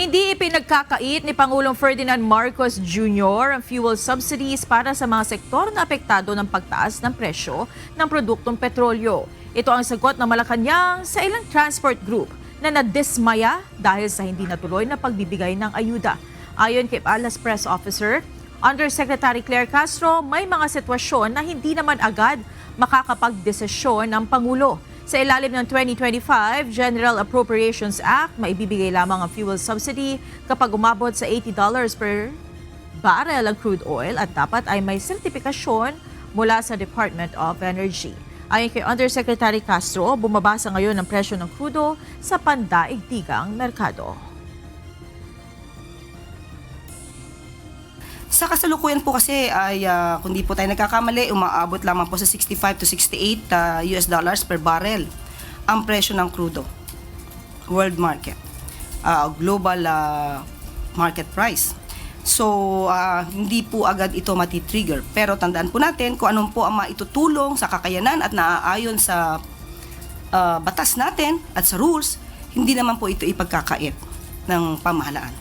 Hindi ipinagkakait ni Pangulong Ferdinand Marcos Jr. ang fuel subsidies para sa mga sektor na apektado ng pagtaas ng presyo ng produktong petrolyo. Ito ang sagot ng Malacanang sa ilang transport group na nadismaya dahil sa hindi natuloy na pagbibigay ng ayuda. Ayon kay Palace Press Officer, Undersecretary Claire Castro, may mga sitwasyon na hindi naman agad makakapagdesisyon ng Pangulo. Sa ilalim ng 2025 General Appropriations Act, maibibigay lamang ang fuel subsidy kapag umabot sa $80 per barrel ang crude oil at dapat ay may sertifikasyon mula sa Department of Energy. Ayon kay Undersecretary Castro, bumabasa ngayon ang presyo ng crudo sa pandaigdigang merkado. Sa kasalukuyan po kasi ay kung di po tayo nagkakamali, umaabot lamang po sa 65 to 68 US dollars per barrel ang presyo ng crudo. World market. Global market price. So, hindi po agad ito matitrigger. Pero tandaan po natin kung anong po ang maitutulong sa kakayanan at naaayon sa batas natin at sa rules, hindi naman po ito ipagkakait ng pamahalaan.